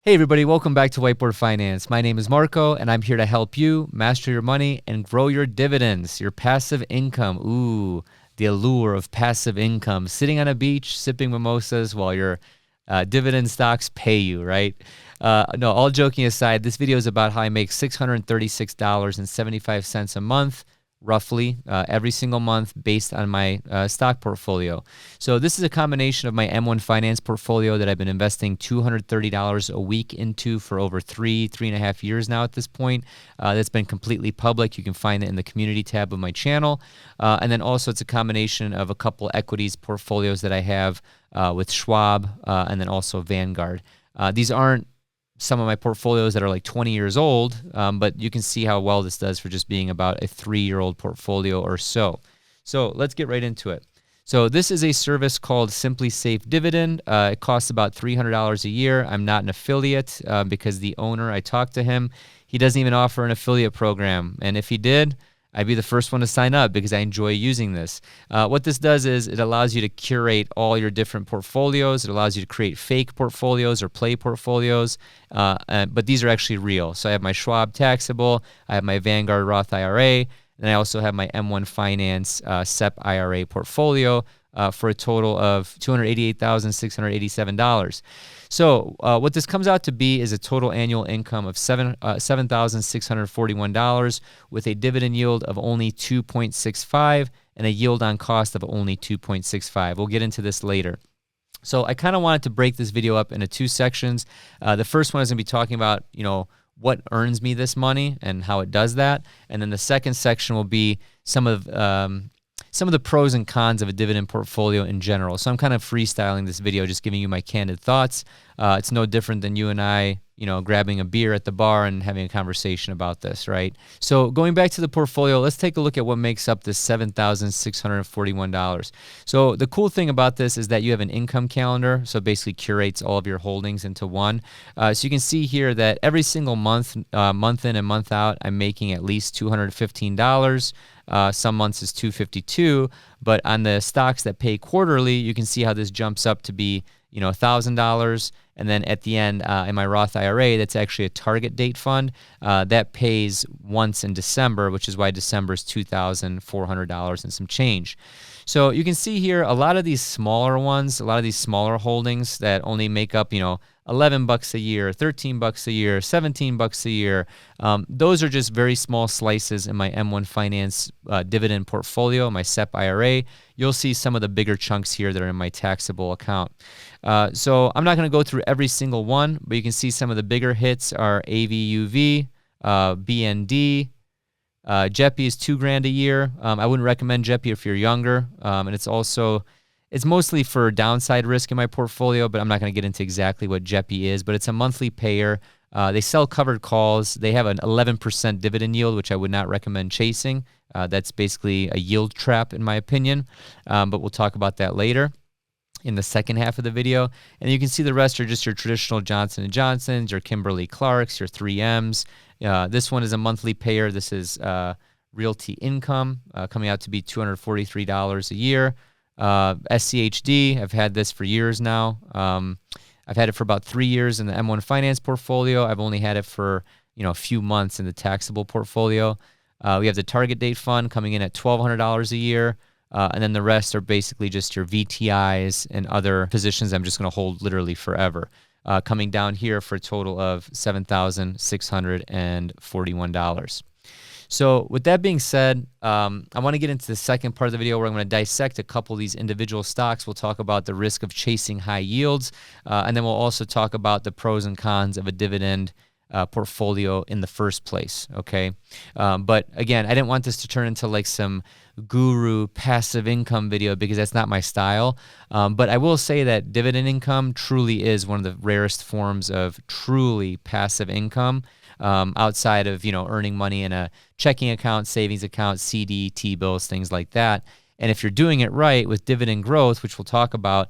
Hey everybody, welcome back to Whiteboard Finance. My name is Marco and I'm here to help you master your money and grow your dividends, your passive income. Ooh, the allure of passive income. Sitting on a beach, sipping mimosas while your dividend stocks pay you, right? No, all joking aside, this video is about how I make $636.75 a month, roughly, every single month based on my stock portfolio. So this is a combination of my M1 Finance portfolio that I've been investing $230 a week into for over three and a half years now at this point. That's been completely public. You can find it in the community tab of my channel. And then also it's a combination of a couple equities portfolios that I have with Schwab and then also Vanguard. These aren't some of my portfolios that are like 20 years old, but you can see how well this does for just being about a 3-year-old portfolio or so. So let's get right into it. So this is a service called Simply Safe Dividend. It costs about $300 a year. I'm not an affiliate because the owner, I talked to him, he doesn't even offer an affiliate program. And if he did, I'd be the first one to sign up because I enjoy using this. What this does is it allows you to curate all your different portfolios. It allows you to create fake portfolios or play portfolios, but these are actually real. So I have my Schwab taxable, I have my Vanguard Roth IRA, and I also have my M1 Finance SEP IRA portfolio for a total of $288,687. So what this comes out to be is a total annual income of $7,641 with a dividend yield of only 2.65 and a yield on cost of only 2.65. We'll get into this later. So I kind of wanted to break this video up into two sections. The first one is going to be talking about, what earns me this money and how it does that. And then the second section will be some of the pros and cons of a dividend portfolio in general. So I'm kind of freestyling this video, just giving you my candid thoughts. It's no different than you and I, grabbing a beer at the bar and having a conversation about this, right? So going back to the portfolio, let's take a look at what makes up this $7,641. So the cool thing about this is that you have an income calendar, so it basically curates all of your holdings into one. So you can see here that every single month, month in and month out, I'm making at least $215. Some months is $252, but on the stocks that pay quarterly, you can see how this jumps up to be, $1,000. And then at the end, in my Roth IRA, that's actually a target date fund that pays once in December, which is why December is $2,400 and some change. So you can see here a lot of these smaller ones, a lot of these smaller holdings that only make up, $11 a year, $13 a year, $17 a year. Those are just very small slices in my M1 Finance dividend portfolio, my SEP IRA. You'll see some of the bigger chunks here that are in my taxable account. So I'm not going to go through every single one, but you can see some of the bigger hits are AVUV, BND. JEPI is $2,000 a year. I wouldn't recommend JEPI if you're younger, and it's mostly for downside risk in my portfolio, but I'm not going to get into exactly what JEPI is, but it's a monthly payer. They sell covered calls. They have an 11% dividend yield, which I would not recommend chasing. That's basically a yield trap in my opinion, but we'll talk about that later in the second half of the video. And you can see the rest are just your traditional Johnson & Johnsons, your Kimberly-Clarks, your 3Ms. This one is a monthly payer. This is Realty Income, coming out to be $243 a year. SCHD, I've had this for years now. I've had it for about 3 years in the M1 Finance portfolio. I've only had it for a few months in the taxable portfolio. We have the target date fund coming in at $1,200 a year. And then the rest are basically just your VTIs and other positions I'm just going to hold literally forever. Coming down here for a total of $7,641. So with that being said, I want to get into the second part of the video where I'm going to dissect a couple of these individual stocks. We'll talk about the risk of chasing high yields, and then we'll also talk about the pros and cons of a dividend portfolio in the first place, okay? But again, I didn't want this to turn into like some guru passive income video because that's not my style. But I will say that dividend income truly is one of the rarest forms of truly passive income outside of, earning money in a checking account, savings account, CD, T-bills, things like that. And if you're doing it right with dividend growth, which we'll talk about,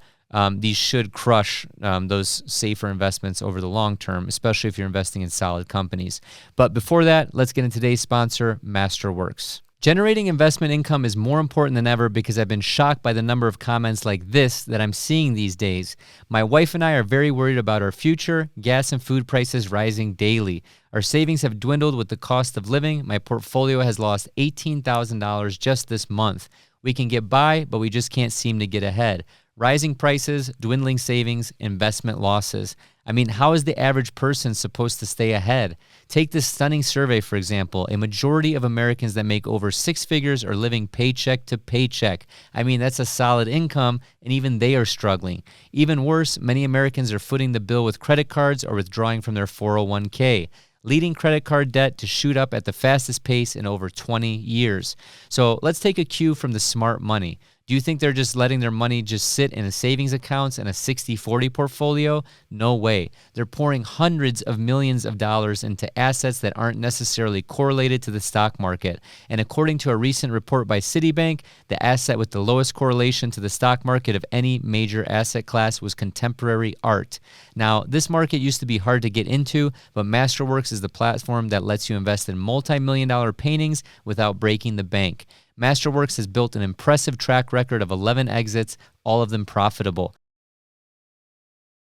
these should crush those safer investments over the long term, especially if you're investing in solid companies. But before that, let's get into today's sponsor, Masterworks. Generating investment income is more important than ever because I've been shocked by the number of comments like this that I'm seeing these days. My wife and I are very worried about our future, gas and food prices rising daily. Our savings have dwindled with the cost of living. My portfolio has lost $18,000 just this month. We can get by, but we just can't seem to get ahead. Rising prices, dwindling savings, investment losses. I mean, how is the average person supposed to stay ahead? Take this stunning survey, for example. A majority of Americans that make over six figures are living paycheck to paycheck. I mean, that's a solid income, and even they are struggling. Even worse, many Americans are footing the bill with credit cards or withdrawing from their 401k, leading credit card debt to shoot up at the fastest pace in over 20 years. So let's take a cue from the smart money. Do you think they're just letting their money just sit in a savings accounts and a 60-40 portfolio? No way. They're pouring hundreds of millions of dollars into assets that aren't necessarily correlated to the stock market. And according to a recent report by Citibank, the asset with the lowest correlation to the stock market of any major asset class was contemporary art. Now, this market used to be hard to get into, but Masterworks is the platform that lets you invest in multi-million-dollar paintings without breaking the bank. Masterworks has built an impressive track record of 11 exits, all of them profitable.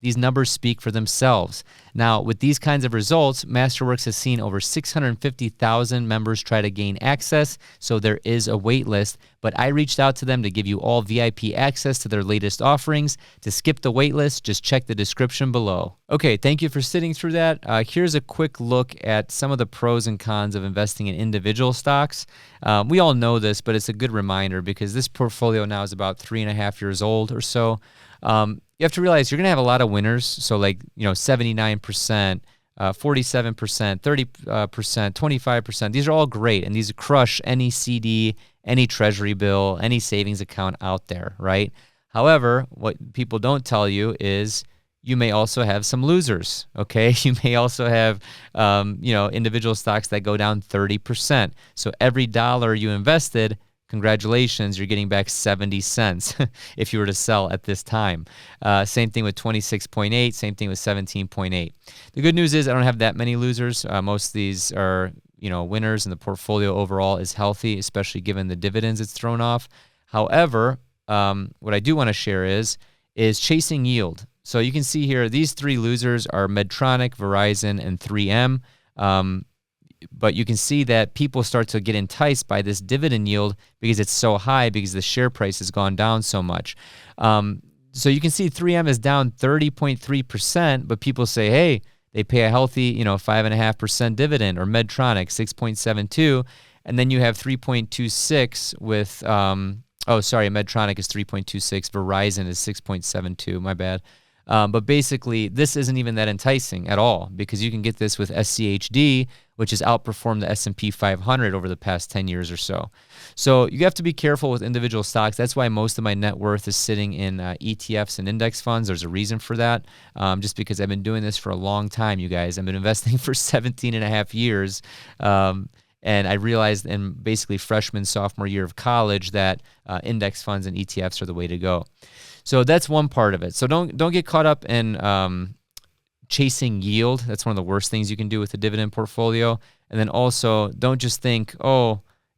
These numbers speak for themselves. Now, with these kinds of results, Masterworks has seen over 650,000 members try to gain access, so there is a wait list, but I reached out to them to give you all VIP access to their latest offerings. To skip the wait list, just check the description below. Okay, thank you for sitting through that. Here's a quick look at some of the pros and cons of investing in individual stocks. We all know this, but it's a good reminder because this portfolio now is about 3.5 years old or so. You have to realize you're going to have a lot of winners. So 79%, 47%, 30%, 25%. These are all great. And these crush any CD, any treasury bill, any savings account out there, right? However, what people don't tell you is you may also have some losers, okay? You may also have, individual stocks that go down 30%. So every dollar you invested, congratulations, you're getting back 70 cents if you were to sell at this time. Same thing with 26.8, same thing with 17.8. The good news is I don't have that many losers. Most of these are, winners, and the portfolio overall is healthy, especially given the dividends it's thrown off. However, what I do want to share is chasing yield. So you can see here, these three losers are Medtronic, Verizon, and 3M. But you can see that people start to get enticed by this dividend yield because it's so high because the share price has gone down so much. So you can see 3M is down 30.3%, but people say, hey, they pay a healthy, 5.5% dividend, or Medtronic 6.72, and then you have 3.26 with, Medtronic is 3.26, Verizon is 6.72, my bad. But basically, this isn't even that enticing at all because you can get this with SCHD, which has outperformed the S&P 500 over the past 10 years or so. So you have to be careful with individual stocks. That's why most of my net worth is sitting in ETFs and index funds. There's a reason for that, just because I've been doing this for a long time, you guys. I've been investing for 17 and a half years. And I realized in basically freshman, sophomore year of college that index funds and ETFs are the way to go. So that's one part of it. So don't get caught up in chasing yield. That's one of the worst things you can do with a dividend portfolio. And then also don't just think,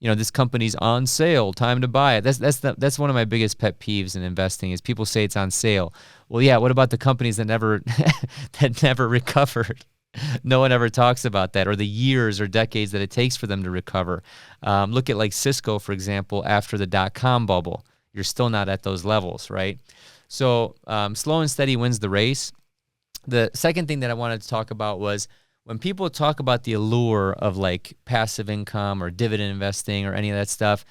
this company's on sale, time to buy it. That's one of my biggest pet peeves in investing is people say it's on sale. Well, yeah, what about the companies that never recovered? No one ever talks about that, or the years or decades that it takes for them to recover. Look at like Cisco, for example, after the dot-com bubble. You're still not at those levels, right? So slow and steady wins the race. The second thing that I wanted to talk about was when people talk about the allure of like passive income or dividend investing or any of that stuff,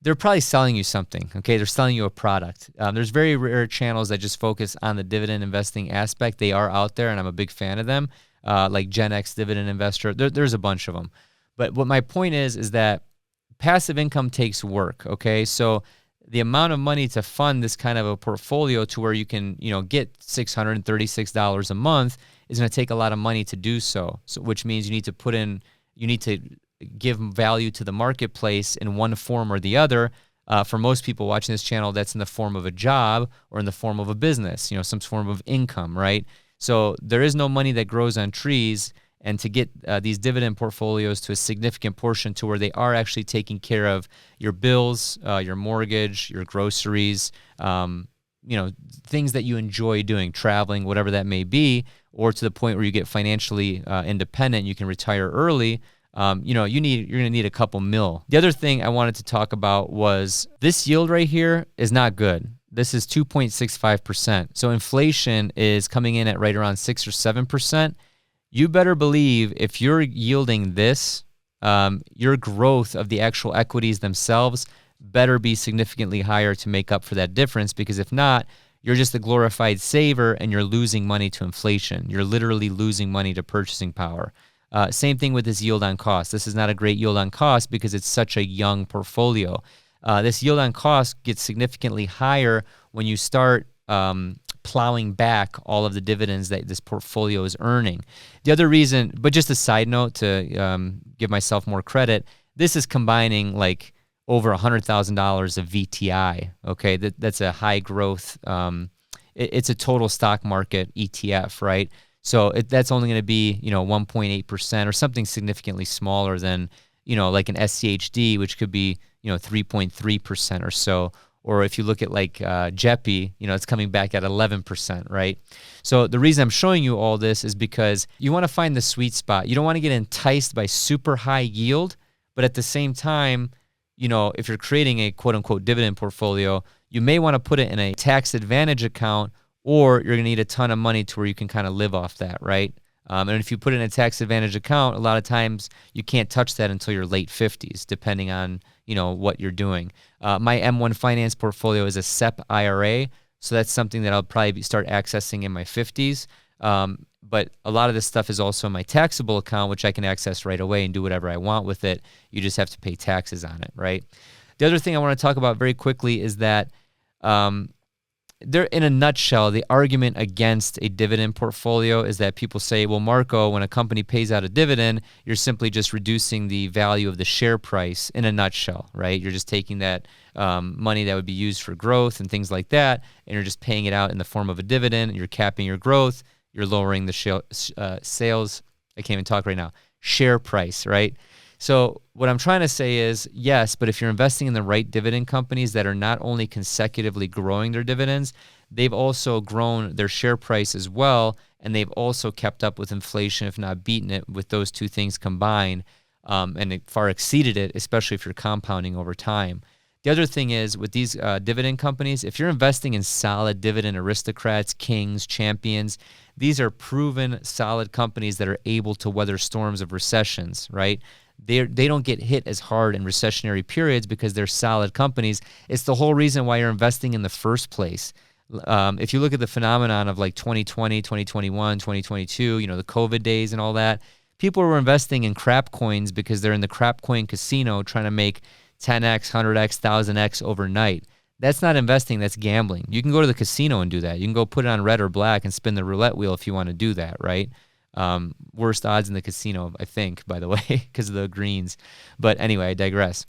they're probably selling you something, okay? They're selling you a product. There's very rare channels that just focus on the dividend investing aspect. They are out there, and I'm a big fan of them, like Gen X Dividend Investor. There's a bunch of them. But what my point is that passive income takes work, okay? So the amount of money to fund this kind of a portfolio to where you can, get $636 a month is going to take a lot of money to do so. Which means you need to give value to the marketplace in one form or the other. For most people watching this channel, that's in the form of a job or in the form of a business, some form of income, right? So there is no money that grows on trees. and to get these dividend portfolios to a significant portion to where they are actually taking care of your bills, your mortgage, your groceries, things that you enjoy doing, traveling, whatever that may be, or to the point where you get financially independent, you can retire early. You're going to need a couple mil. The other thing I wanted to talk about was this yield right here is not good. This is 2.65%. So inflation is coming in at right around 6 or 7%. You better believe if you're yielding this, your growth of the actual equities themselves better be significantly higher to make up for that difference, because if not, you're just a glorified saver and you're losing money to inflation. You're literally losing money to purchasing power. Same thing with this yield on cost. This is not a great yield on cost because it's such a young portfolio. This yield on cost gets significantly higher when you start plowing back all of the dividends that this portfolio is earning. The other reason, but just a side note to give myself more credit, this is combining like over $100,000 of VTI. Okay, that's a high growth. It's a total stock market ETF, right? So that's only going to be 1.8% or something significantly smaller than like an SCHD, which could be 3.3% or so. Or if you look at like JEPI, it's coming back at 11%, right? So the reason I'm showing you all this is because you want to find the sweet spot. You don't want to get enticed by super high yield, but at the same time, if you're creating a quote-unquote dividend portfolio, you may want to put it in a tax advantage account, or you're going to need a ton of money to where you can kind of live off that, right? And if you put it in a tax advantage account, a lot of times you can't touch that until your late 50s, depending on what you're doing. My M1 Finance portfolio is a SEP IRA, so that's something that I'll probably start accessing in my 50s. But a lot of this stuff is also in my taxable account, which I can access right away and do whatever I want with it. You just have to pay taxes on it, right? The other thing I want to talk about very quickly is that in a nutshell, the argument against a dividend portfolio is that people say, well, Marco, when a company pays out a dividend, you're simply just reducing the value of the share price in a nutshell, right? You're just taking that money that would be used for growth and things like that, and you're just paying it out in the form of a dividend, and you're capping your growth, you're lowering the sales, I can't even talk right now, share price, right? So what I'm trying to say is, yes, but if you're investing in the right dividend companies that are not only consecutively growing their dividends, they've also grown their share price as well, and they've also kept up with inflation, if not beaten it, with those two things combined, and it far exceeded it, especially if you're compounding over time. The other thing is, with these dividend companies, if you're investing in solid dividend aristocrats, kings, champions, these are proven solid companies that are able to weather storms of recessions, right? They don't get hit as hard in recessionary periods because they're solid companies. It's the whole reason why you're investing in the first place. If you look at the phenomenon of like 2020, 2021, 2022, the COVID days and all that, people were investing in crap coins because they're in the crap coin casino trying to make 10x, 100x, 1000x overnight. That's not investing, that's gambling. You can go to the casino and do that. You can go put it on red or black and spin the roulette wheel if you want to do that, right? Worst odds in the casino, I think, by the way, because of the greens. But anyway, I digress.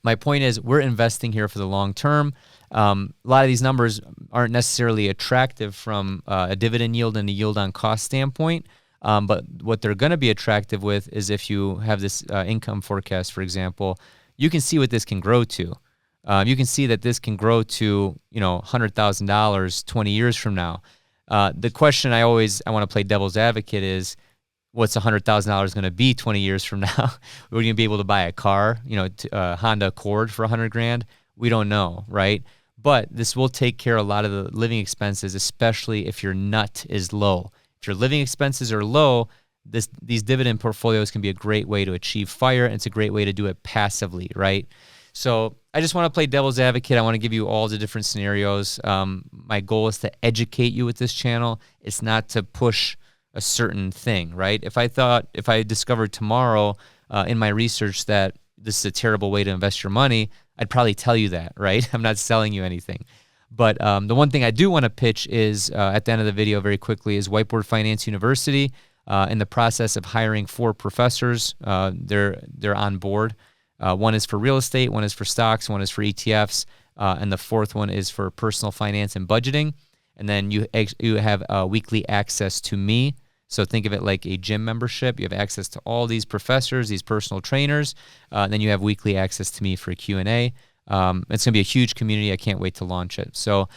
My point is, we're investing here for the long term. A lot of these numbers aren't necessarily attractive from a dividend yield and a yield on cost standpoint. But what they're going to be attractive with is if you have this income forecast, for example, you can see what this can grow to. You can see that this can grow to, $100,000 20 years from now. The question I want to play devil's advocate is, what's $100,000 going to be 20 years from now? We're going to be able to buy a car, a Honda Accord for $100,000. We don't know, right? But this will take care of a lot of the living expenses, especially if your nut is low. If your living expenses are low, these dividend portfolios can be a great way to achieve FIRE, and it's a great way to do it passively, right? So I just want to play devil's advocate. I want to give you all the different scenarios. My goal is to educate you with this channel. It's not to push a certain thing, right? If I discovered tomorrow in my research that this is a terrible way to invest your money, I'd probably tell you that, right? I'm not selling you anything. But the one thing I do want to pitch is, at the end of the video very quickly, is WhiteBoard Finance University. In the process of hiring 4 professors. They're on board. One is for real estate, one is for stocks, one is for ETFs, and the 4th one is for personal finance and budgeting. And then you have weekly access to me So think of it like a gym membership. You have access to all these professors, these personal trainers, and then you have weekly access to me for a Q&A. It's going to be a huge community. I can't wait to launch it. So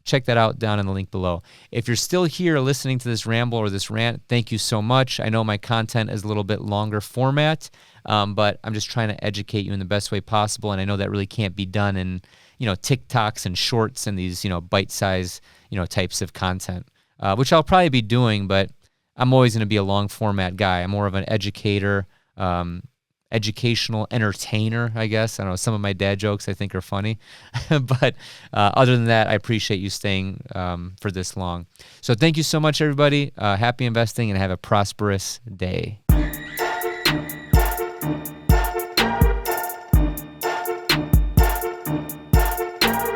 check that out down in the link below. If you're still here listening to this ramble or this rant, thank you so much. I know my content is a little bit longer format, but I'm just trying to educate you in the best way possible, and I know that really can't be done in TikToks and shorts and these bite-size types of content, which I'll probably be doing, but I'm always going to be a long format guy. I'm more of an educator, educational entertainer, I guess. I don't know, some of my dad jokes I think are funny. But other than that, I appreciate you staying for this long. So thank you so much, everybody. Happy investing and have a prosperous day.